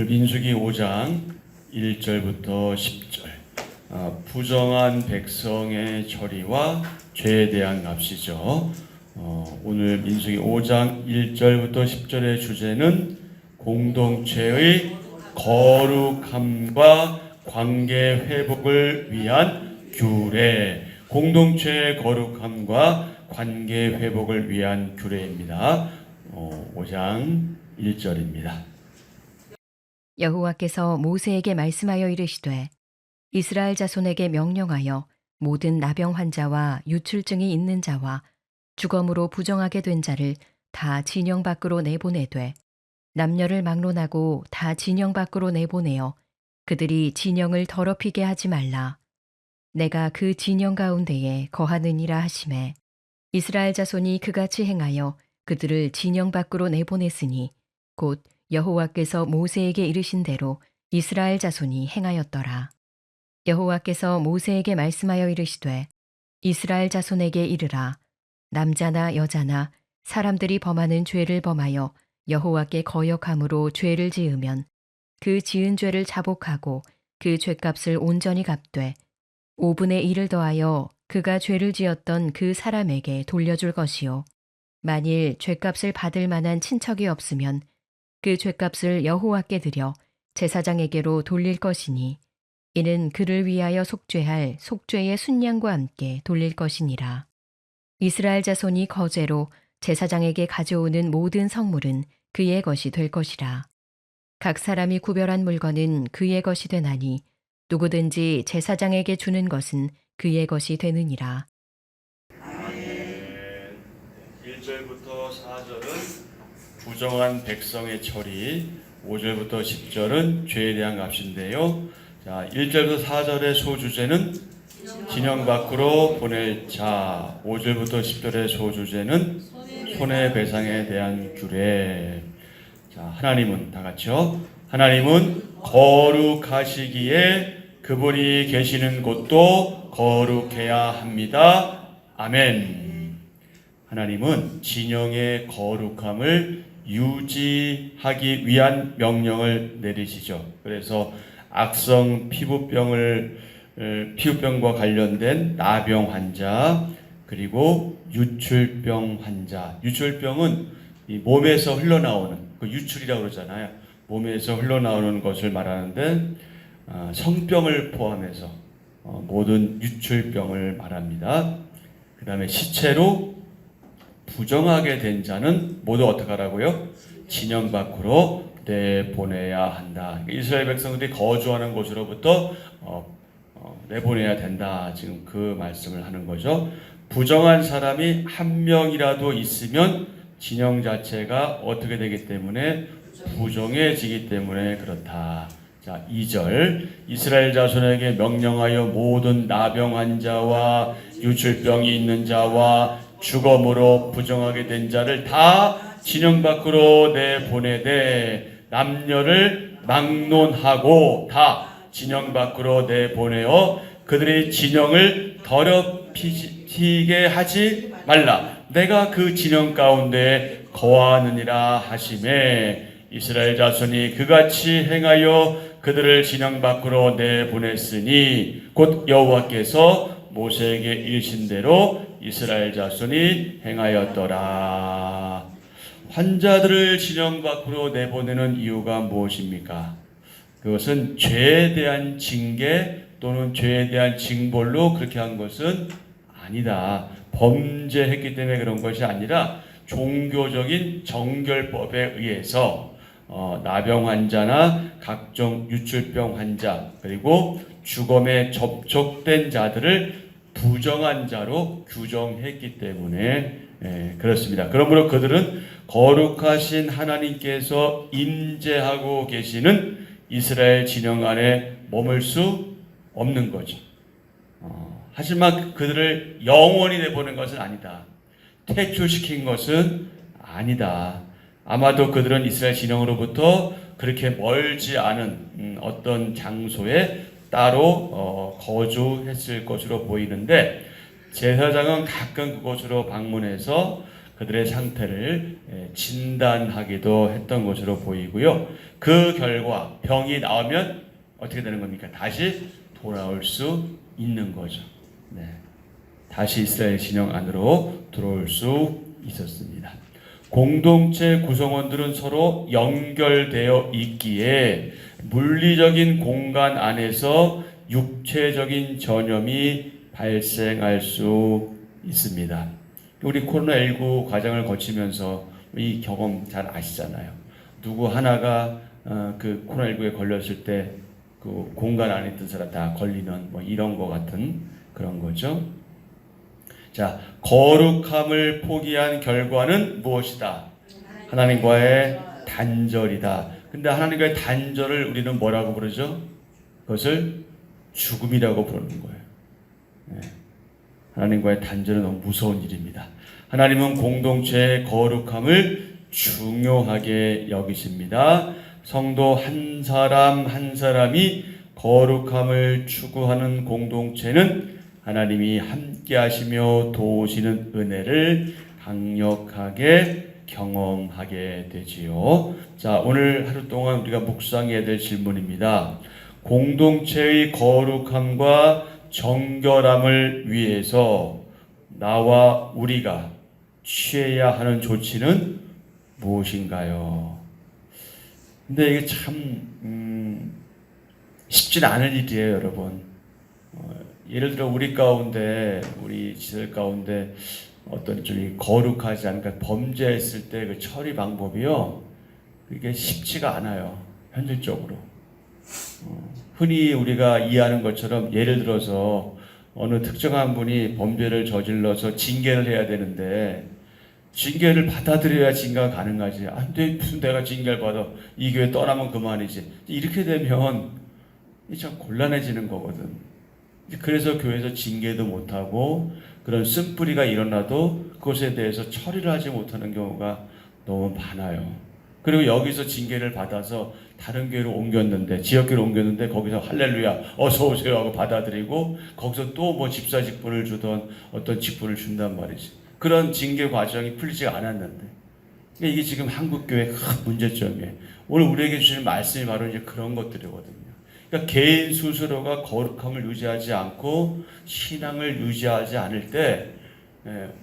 오늘 민수기 5장 1절부터 10절 부정한 백성의 처리와 죄에 대한 납시죠. 오늘 민수기 5장 1절부터 10절의 주제는 공동체의 거룩함과 관계 회복을 위한 규례, 공동체의 거룩함과 관계 회복을 위한 규례입니다. 5장 1절입니다. 여호와께서 모세에게 말씀하여 이르시되 이스라엘 자손에게 명령하여 모든 나병 환자와 유출증이 있는 자와 주검으로 부정하게 된 자를 다 진영 밖으로 내보내되 남녀를 막론하고 다 진영 밖으로 내보내어 그들이 진영을 더럽히게 하지 말라. 내가 그 진영 가운데에 거하느니라 하시매 이스라엘 자손이 그같이 행하여 그들을 진영 밖으로 내보냈으니 곧 여호와께서 모세에게 이르신 대로 이스라엘 자손이 행하였더라. 여호와께서 모세에게 말씀하여 이르시되 이스라엘 자손에게 이르라. 남자나 여자나 사람들이 범하는 죄를 범하여 여호와께 거역함으로 죄를 지으면 그 지은 죄를 자복하고 그 죄값을 온전히 갚되 5분의 1을 더하여 그가 죄를 지었던 그 사람에게 돌려줄 것이요. 만일 죄값을 받을 만한 친척이 없으면 그 죄값을 여호와께 드려 제사장에게로 돌릴 것이니 이는 그를 위하여 속죄할 속죄의 순양과 함께 돌릴 것이니라. 이스라엘 자손이 거제로 제사장에게 가져오는 모든 성물은 그의 것이 될 것이라. 각 사람이 구별한 물건은 그의 것이 되나니 누구든지 제사장에게 주는 것은 그의 것이 되느니라. 1절부터 4절은 부정한 백성의 처리, 5절부터 10절은 죄에 대한 값인데요. 자, 1절부터 4절의 소주제는 진영 밖으로 보낼 자, 5절부터 10절의 소주제는 손해배상에 대한 규례. 자, 하나님은 다 같이요. 하나님은 거룩하시기에 그분이 계시는 곳도 거룩해야 합니다. 아멘. 하나님은 진영의 거룩함을 유지하기 위한 명령을 내리시죠. 그래서 악성 피부병과 관련된 나병 환자, 그리고 유출병 환자. 유출병은 이 몸에서 흘러나오는 그 유출이라고 그러잖아요. 몸에서 흘러나오는 것을 말하는데 성병을 포함해서 모든 유출병을 말합니다. 그 다음에 시체로 부정하게 된 자는 모두 어떻게 하라고요? 진영 밖으로 내보내야 한다. 이스라엘 백성들이 거주하는 곳으로부터 내보내야 된다. 지금 그 말씀을 하는 거죠. 부정한 사람이 한 명이라도 있으면 진영 자체가 어떻게 되기 때문에 부정해지기 때문에 그렇다. 자, 2절 이스라엘 자손에게 명령하여 모든 나병 환자와 유출병이 있는 자와 주검으로 부정하게 된 자를 다 진영 밖으로 내보내되 남녀를 막론하고 다 진영 밖으로 내보내어 그들의 진영을 더럽히게 하지 말라. 내가 그 진영 가운데 거하느니라 하시매 이스라엘 자손이 그같이 행하여 그들을 진영 밖으로 내보냈으니 곧 여호와께서 모세에게 이르신 대로 이스라엘 자손이 행하였더라. 환자들을 진영 밖으로 내보내는 이유가 무엇입니까? 그것은 죄에 대한 징계 또는 죄에 대한 징벌로 그렇게 한 것은 아니다. 범죄했기 때문에 그런 것이 아니라 종교적인 정결법에 의해서 나병 환자나 각종 유출병 환자 그리고 주검에 접촉된 자들을 부정한 자로 규정했기 때문에 그렇습니다. 그러므로 그들은 거룩하신 하나님께서 임재하고 계시는 이스라엘 진영 안에 머물 수 없는 거죠. 하지만 그들을 영원히 내보낸 것은 아니다. 퇴출시킨 것은 아니다. 아마도 그들은 이스라엘 진영으로부터 그렇게 멀지 않은 어떤 장소에 따로 거주했을 것으로 보이는데 제사장은 가끔 그곳으로 방문해서 그들의 상태를 진단하기도 했던 것으로 보이고요. 그 결과 병이 나오면 어떻게 되는 겁니까? 다시 돌아올 수 있는 거죠. 네. 다시 이스라엘 진영 안으로 들어올 수 있었습니다. 공동체 구성원들은 서로 연결되어 있기에 물리적인 공간 안에서 육체적인 전염이 발생할 수 있습니다. 우리 코로나19 과정을 거치면서 이 경험 잘 아시잖아요. 누구 하나가 그 코로나19에 걸렸을 때 그 공간 안에 있던 사람 다 걸리는 뭐 이런 거 같은 그런 거죠. 자, 거룩함을 포기한 결과는 무엇이다? 하나님과의 단절이다. 근데 하나님과의 단절을 우리는 뭐라고 부르죠? 그것을 죽음이라고 부르는 거예요. 네. 하나님과의 단절은 너무 무서운 일입니다. 하나님은 공동체의 거룩함을 중요하게 여기십니다. 성도 한 사람 한 사람이 거룩함을 추구하는 공동체는 하나님이 함께 하시며 도우시는 은혜를 강력하게 경험하게 되지요. 자, 오늘 하루 동안 우리가 묵상해야 될 질문입니다. 공동체의 거룩함과 정결함을 위해서 나와 우리가 취해야 하는 조치는 무엇인가요? 근데 이게 참 쉽진 않은 일이에요, 여러분. 예를 들어 우리 가운데, 우리 지들 가운데 어떤 좀 거룩하지 않으니까 범죄했을 때 그 처리 방법이요, 그게 쉽지가 않아요, 현실적으로. 흔히 우리가 이해하는 것처럼 예를 들어서 어느 특정한 분이 범죄를 저질러서 징계를 해야 되는데 징계를 받아들여야 징계가 가능하지. 안 돼, 무슨 내가 징계를 받아. 이 교회 떠나면 그만이지. 이렇게 되면 참 곤란해지는 거거든. 그래서 교회에서 징계도 못하고 그런 쓴뿌리가 일어나도 그것에 대해서 처리를 하지 못하는 경우가 너무 많아요. 그리고 여기서 징계를 받아서 다른 교회로 옮겼는데, 지역교회로 옮겼는데 거기서 할렐루야 어서 오세요 하고 받아들이고 거기서 또 뭐 집사 직분을 주던 어떤 직분을 준단 말이지. 그런 징계 과정이 풀리지가 않았는데, 이게 지금 한국교회의 큰 문제점이에요. 오늘 우리에게 주신 말씀이 바로 이제 그런 것들이거든요. 그러니까 개인 스스로가 거룩함을 유지하지 않고 신앙을 유지하지 않을 때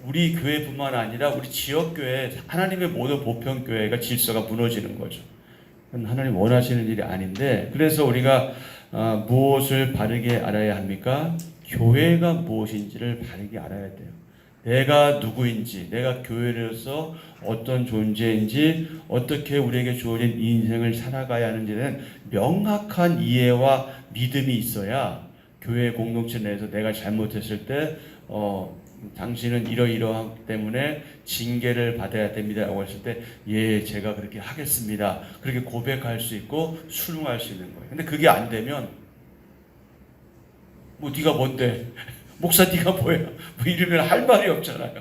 우리 교회뿐만 아니라 우리 지역교회, 하나님의 모든 보편교회가 질서가 무너지는 거죠. 하나님 원하시는 일이 아닌데, 그래서 우리가 무엇을 바르게 알아야 합니까? 교회가 무엇인지를 바르게 알아야 돼요. 내가 누구인지, 내가 교회로서 어떤 존재인지, 어떻게 우리에게 주어진 인생을 살아가야 하는지는 명확한 이해와 믿음이 있어야 교회 공동체 내에서 내가 잘못했을 때 당신은 이러이러하기 때문에 징계를 받아야 됩니다 라고 했을 때 예, 제가 그렇게 하겠습니다, 그렇게 고백할 수 있고 순응할 수 있는 거예요. 근데 그게 안 되면 뭐 네가 뭔데, 목사 네가 뭐야, 뭐 이러면 할 말이 없잖아요.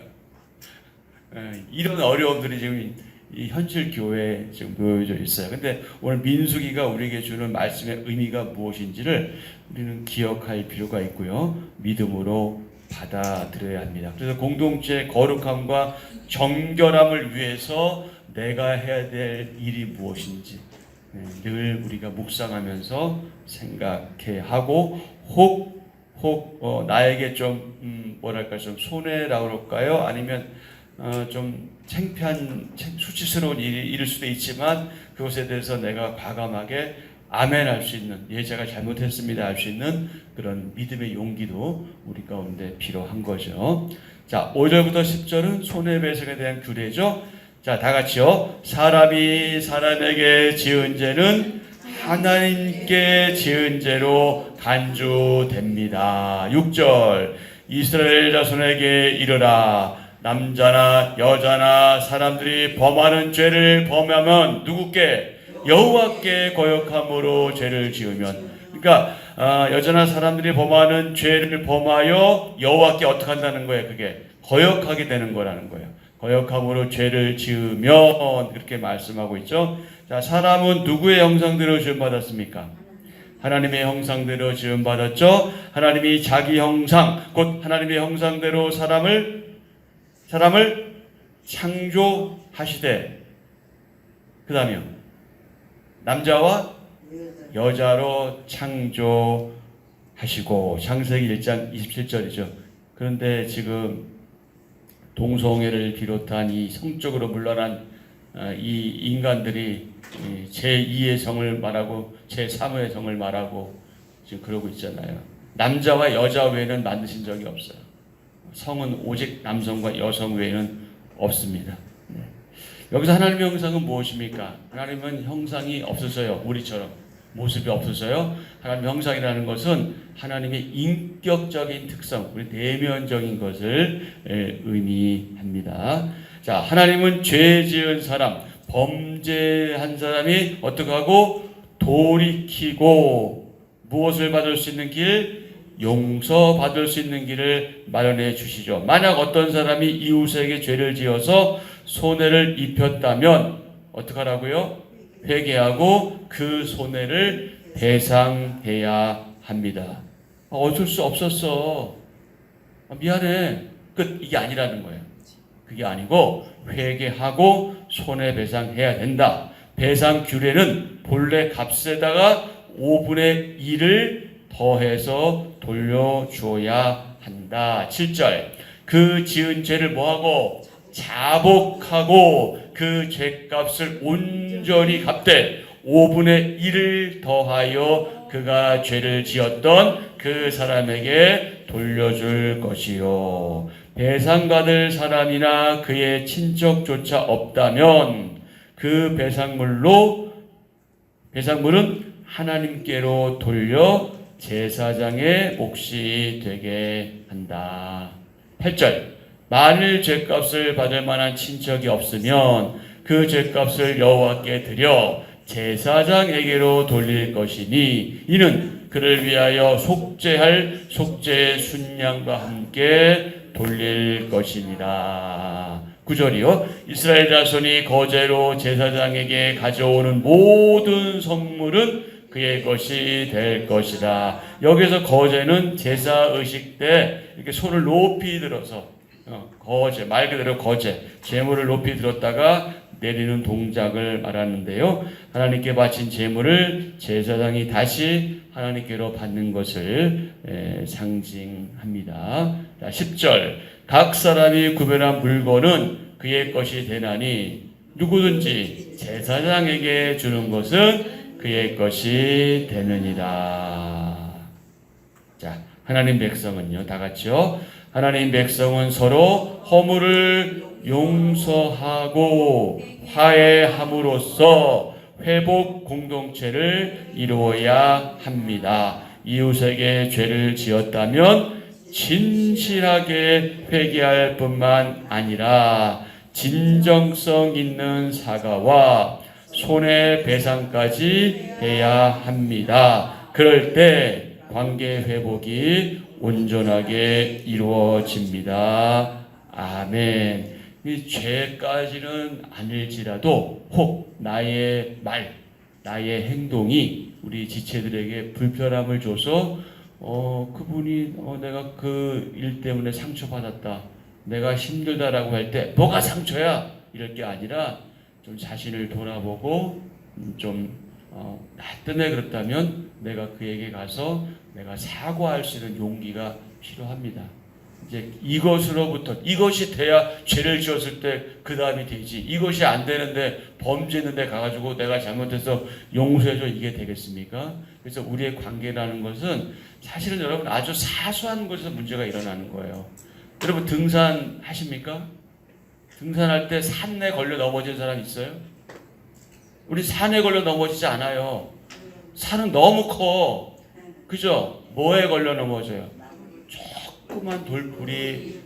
이런 어려움들이 지금 이 현실 교회에 지금 놓여져 있어요. 근데 오늘 민수기가 우리에게 주는 말씀의 의미가 무엇인지를 우리는 기억할 필요가 있고요, 믿음으로 받아들여야 합니다. 그래서 공동체의 거룩함과 정결함을 위해서 내가 해야 될 일이 무엇인지 늘 우리가 묵상하면서 생각해 하고, 혹 나에게 좀 뭐랄까 좀 손해라고 그럴까요? 아니면 좀 창피한 수치스러운 일일 수도 있지만 그것에 대해서 내가 과감하게 아멘 할 수 있는, 예 제가 잘못했습니다 할 수 있는 그런 믿음의 용기도 우리 가운데 필요한 거죠. 자, 5절부터 10절은 손해배상에 대한 규례죠. 자, 다 같이요. 사람이 사람에게 지은 죄는 하나님께 지은 죄로 간주됩니다. 6절, 이스라엘 자손에게 이르라. 남자나 여자나 사람들이 범하는 죄를 범하면 누구께? 여호와께 거역함으로 죄를 지으면. 그러니까 여자나 사람들이 범하는 죄를 범하여 여호와께 어떻게 한다는 거예요? 그게 거역하게 되는 거라는 거예요. 거역함으로 죄를 지으면, 그렇게 말씀하고 있죠. 자, 사람은 누구의 형상대로 지음받았습니까? 하나님의 형상대로 지음받았죠. 하나님이 자기 형상, 곧 하나님의 형상대로 사람을 창조하시되, 그 다음에요, 남자와 여자로 창조하시고. 창세기 1장 27절이죠. 그런데 지금 동성애를 비롯한 이 성적으로 물러난 이 인간들이 제2의 성을 말하고 제3의 성을 말하고 지금 그러고 있잖아요. 남자와 여자 외에는 만드신 적이 없어요. 성은 오직 남성과 여성 외에는 없습니다. 여기서 하나님의 형상은 무엇입니까? 하나님은 형상이 없으셔요. 우리처럼 모습이 없으셔요. 하나님의 형상이라는 것은 하나님의 인격적인 특성, 우리 내면적인 것을 의미합니다. 자, 하나님은 죄 지은 사람, 범죄한 사람이 어떻게 하고 돌이키고 무엇을 받을 수 있는 길? 용서받을 수 있는 길을 마련해 주시죠. 만약 어떤 사람이 이웃에게 죄를 지어서 손해를 입혔다면 어떻게 하라고요? 회개하고 그 손해를 배상해야 합니다. 어쩔 수 없었어. 미안해. 끝. 이게 아니라는 거예요. 그게 아니고 회개하고 손해배상해야 된다. 배상 규례는 본래 값에다가 5분의 1을 더해서 돌려줘야 한다. 7절. 그 지은 죄를 뭐하고? 자복하고 그 죄값을 온전히 갚되 5분의 1을 더하여 그가 죄를 지었던 그 사람에게 돌려줄 것이요. 배상받을 사람이나 그의 친척조차 없다면 그 배상물은 하나님께로 돌려 제사장의 몫이 되게 한다. 8절. 만일 죄값을 받을 만한 친척이 없으면 그 죄값을 여호와께 드려 제사장에게로 돌릴 것이니 이는 그를 위하여 속죄할 속죄의 순양과 함께 돌릴 것이니라. 9절이요. 이스라엘 자손이 거제로 제사장에게 가져오는 모든 선물은 그의 것이 될 것이다. 여기서 거제는 제사 의식 때 이렇게 손을 높이 들어서 거제, 말 그대로 거제, 제물을 높이 들었다가 내리는 동작을 말하는데요. 하나님께 바친 제물을 제사장이 다시 하나님께로 받는 것을 상징합니다. 자, 10절. 각 사람이 구별한 물건은 그의 것이 되나니 누구든지 제사장에게 주는 것은 그의 것이 되느니라. 자, 하나님 백성은요, 다 같이요. 하나님 백성은 서로 허물을 용서하고 화해함으로써 회복 공동체를 이루어야 합니다. 이웃에게 죄를 지었다면 진실하게 회개할 뿐만 아니라 진정성 있는 사과와 손해배상까지 해야 합니다. 그럴 때 관계 회복이 온전하게 이루어집니다. 아멘. 이 죄까지는 아닐지라도 혹 나의 말, 나의 행동이 우리 지체들에게 불편함을 줘서 그분이 내가 그 일 때문에 상처받았다, 내가 힘들다라고 할 때 뭐가 상처야? 이럴 게 아니라 좀 자신을 돌아보고 나 때문에 그렇다면 내가 그에게 가서 내가 사과할 수 있는 용기가 필요합니다. 이제 이것이 돼야 죄를 지었을 때 그 다음이 되지. 이것이 안 되는데 범죄했는데 가가지고 내가 잘못해서 용서해줘, 이게 되겠습니까? 그래서 우리의 관계라는 것은 사실은 여러분 아주 사소한 것에서 문제가 일어나는 거예요. 여러분 등산 하십니까? 등산할 때 산에 걸려 넘어진 사람 있어요? 우리 산에 걸려 넘어지지 않아요. 산은 너무 커. 그죠? 뭐에 걸려 넘어져요? 조그만 돌뿌리,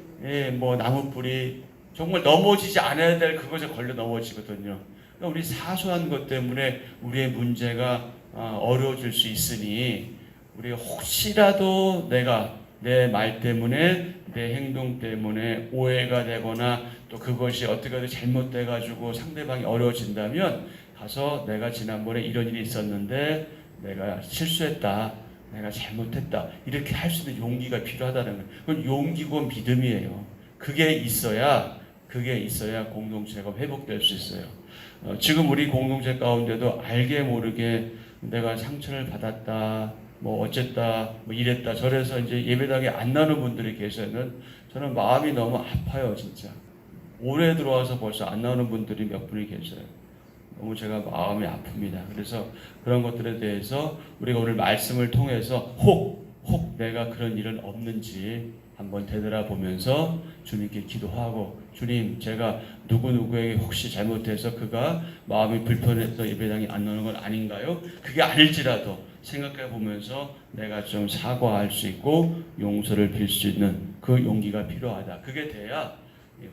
나무뿌리, 정말 넘어지지 않아야 될 그것에 걸려 넘어지거든요. 그러니까 우리 사소한 것 때문에 우리의 문제가 어려워질 수 있으니 우리 혹시라도 내가 내 말 때문에 내 행동 때문에 오해가 되거나 또 그것이 어떻게든 잘못돼가지고 상대방이 어려워진다면 가서 내가 지난번에 이런 일이 있었는데 내가 실수했다, 내가 잘못했다, 이렇게 할 수 있는 용기가 필요하다는 거예요. 그건 용기고 믿음이에요. 그게 있어야 그게 있어야 공동체가 회복될 수 있어요. 지금 우리 공동체 가운데도 알게 모르게 내가 상처를 받았다, 뭐 어쨌다, 뭐 이랬다, 저래서 이제 예배당에 안 나오는 분들이 계시면 저는 마음이 너무 아파요, 진짜. 올해 들어와서 벌써 안 나오는 분들이 몇 분이 계셔요. 너무 제가 마음이 아픕니다. 그래서 그런 것들에 대해서 우리가 오늘 말씀을 통해서 혹 내가 그런 일은 없는지 한번 되돌아보면서 주님께 기도하고, 주님, 제가 누구누구에게 혹시 잘못해서 그가 마음이 불편해서 예배당에 안 나오는 건 아닌가요? 그게 아닐지라도 생각해 보면서 내가 좀 사과할 수 있고 용서를 빌 수 있는 그 용기가 필요하다. 그게 돼야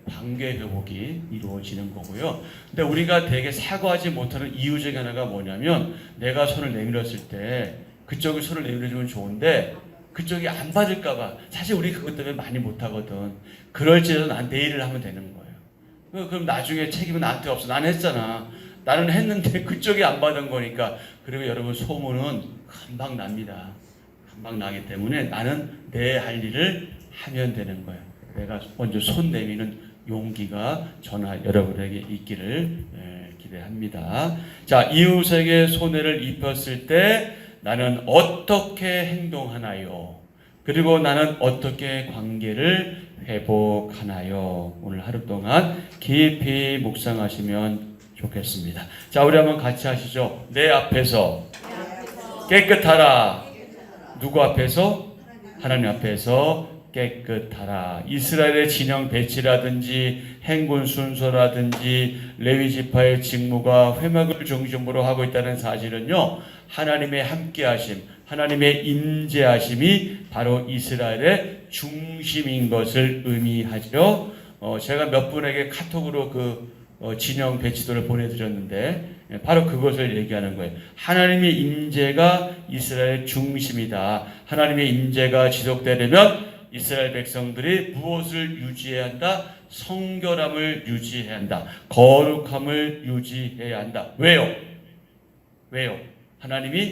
관계 회복이 이루어지는 거고요. 근데 우리가 되게 사과하지 못하는 이유 중에 하나가 뭐냐면, 내가 손을 내밀었을 때 그쪽이 손을 내밀어주면 좋은데 그쪽이 안 받을까봐 사실 우리 그것 때문에 많이 못하거든. 그럴지라도 난 내일을 하면 되는 거예요. 그럼 나중에 책임은 나한테 없어. 난 했잖아. 나는 했는데 그쪽이 안 받은 거니까. 그리고 여러분, 소문은 금방 납니다. 금방 나기 때문에 나는 내 할 일을 하면 되는 거예요. 내가 먼저 손 내미는 용기가 저나 여러분에게 있기를 기대합니다. 자, 이웃에게 손해를 입혔을 때 나는 어떻게 행동하나요? 그리고 나는 어떻게 관계를 회복하나요? 오늘 하루 동안 깊이 묵상하시면 좋겠습니다. 자, 우리 한번 같이 하시죠. 내 앞에서 깨끗하라. 누구 앞에서? 하나님 앞에서 깨끗하라. 이스라엘의 진영 배치라든지 행군 순서라든지 레위 지파의 직무가 회막을 중심으로 하고 있다는 사실은요, 하나님의 함께하심, 하나님의 임재하심이 바로 이스라엘의 중심인 것을 의미하죠. 제가 몇 분에게 카톡으로 진영 배치도를 보내드렸는데 바로 그것을 얘기하는 거예요. 하나님의 임재가 이스라엘의 중심이다. 하나님의 임재가 지속되려면 이스라엘 백성들이 무엇을 유지해야 한다? 성결함을 유지해야 한다. 거룩함을 유지해야 한다. 왜요? 하나님이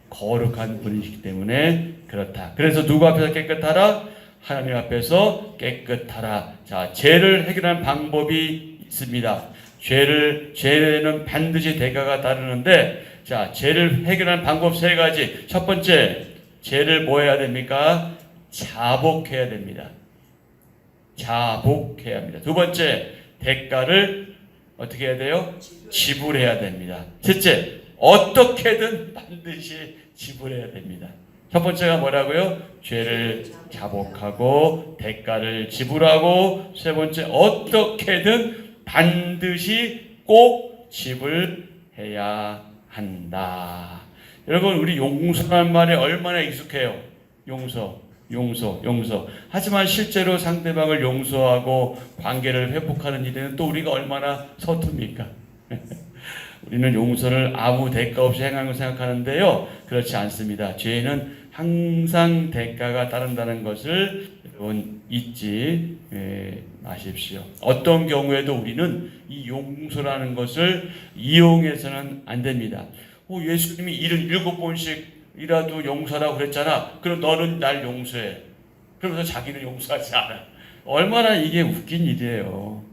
거룩한 분이시기 때문에 그렇다. 그래서 누구 앞에서 깨끗하라? 하나님 앞에서 깨끗하라. 자, 죄를 해결하는 방법이 있습니다. 죄는 반드시 대가가 따르는데, 자, 죄를 해결하는 방법 세 가지. 첫 번째, 죄를 뭐 해야 됩니까? 자복해야 됩니다. 자복해야 합니다. 두 번째, 대가를 어떻게 해야 돼요? 지불해야 됩니다. 셋째, 어떻게든 반드시 지불해야 됩니다. 첫 번째가 뭐라고요? 죄를 자복하고 대가를 지불하고, 세 번째, 어떻게든 반드시 꼭 지불해야 한다. 여러분, 우리 용서란 말에 얼마나 익숙해요? 용서. 하지만 실제로 상대방을 용서하고 관계를 회복하는 일에는 또 우리가 얼마나 서툽니까? 우리는 용서를 아무 대가 없이 행하는 걸 생각하는데요, 그렇지 않습니다. 죄는 항상 대가가 따른다는 것을 여러분 잊지 마십시오. 어떤 경우에도 우리는 이 용서라는 것을 이용해서는 안 됩니다. 예수님이 77번씩이라도 용서라고 그랬잖아. 그럼 너는 날 용서해. 그러면서 자기는 용서하지 않아. 얼마나 이게 웃긴 일이에요.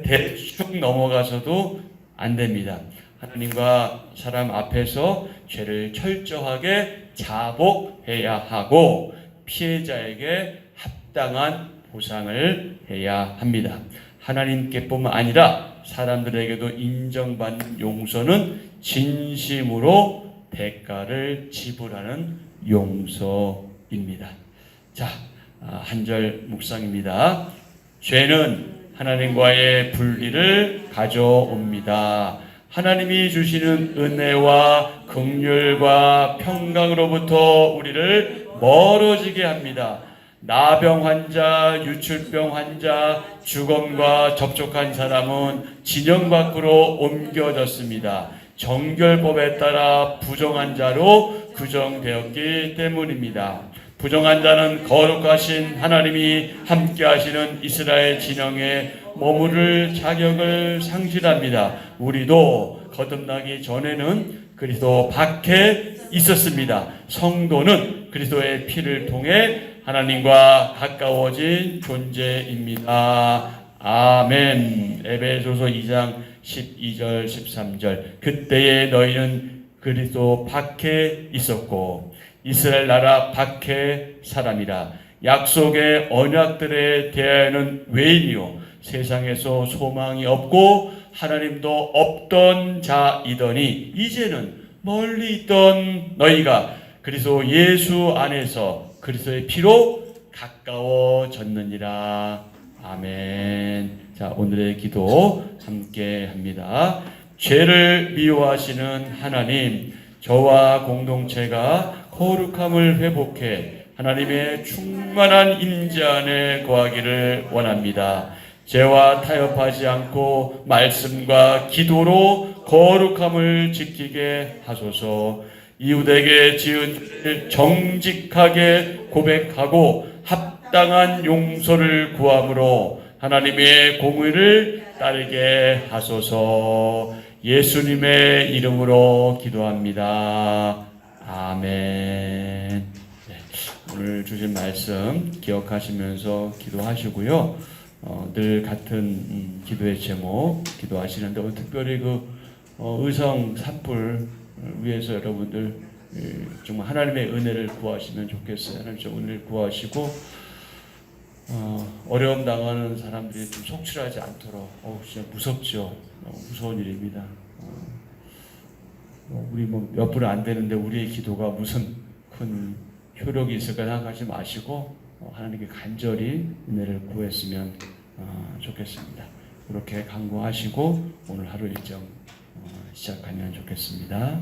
대충 넘어가서도 안 됩니다. 하나님과 사람 앞에서 죄를 철저하게 자복해야 하고 피해자에게 합당한 보상을 해야 합니다. 하나님께뿐만 아니라 사람들에게도 인정받는 용서는 진심으로 대가를 지불하는 용서입니다. 자, 한 절 묵상입니다. 죄는 하나님과의 분리를 가져옵니다. 하나님이 주시는 은혜와 긍휼과 평강으로부터 우리를 멀어지게 합니다. 나병 환자, 유출병 환자, 주검과 접촉한 사람은 진영 밖으로 옮겨졌습니다. 정결법에 따라 부정한 자로 규정되었기 때문입니다. 부정한 자는 거룩하신 하나님이 함께하시는 이스라엘 진영에 머무를 자격을 상실합니다. 우리도 거듭나기 전에는 그리스도 밖에 있었습니다. 성도는 그리스도의 피를 통해 하나님과 가까워진 존재입니다. 아멘. 에베소서 2장 12절 13절. 그때에 너희는 그리스도 밖에 있었고 이스라엘 나라 밖에 사람이라. 약속의 언약들에 대하여는 외인이요 세상에서 소망이 없고 하나님도 없던 자이더니 이제는 멀리 있던 너희가 그리스도 예수 안에서 그리스도의 피로 가까워졌느니라. 아멘. 자, 오늘의 기도 함께 합니다. 죄를 미워하시는 하나님, 저와 공동체가 거룩함을 회복해 하나님의 충만한 임재 안에 거하기를 원합니다. 죄와 타협하지 않고 말씀과 기도로 거룩함을 지키게 하소서. 이웃에게 지은 죄를 정직하게 고백하고 합당한 용서를 구함으로 하나님의 공의를 따르게 하소서. 예수님의 이름으로 기도합니다. 아멘. 네, 오늘 주신 말씀 기억하시면서 기도하시고요. 늘 같은 기도의 제목 기도하시는데 오늘 특별히 의성 산불 위해서 여러분들 정말 하나님의 은혜를 구하시면 좋겠어요. 하나님 좀 은혜를 구하시고 어려움 당하는 사람들이 좀 속출하지 않도록 진짜 무섭죠. 무서운 일입니다. 우리 몇 분 안 되는데 우리의 기도가 무슨 큰 효력이 있을까 생각하지 마시고 하나님께 간절히 은혜를 구했으면 좋겠습니다. 그렇게 간구하시고 오늘 하루 일정 시작하면 좋겠습니다.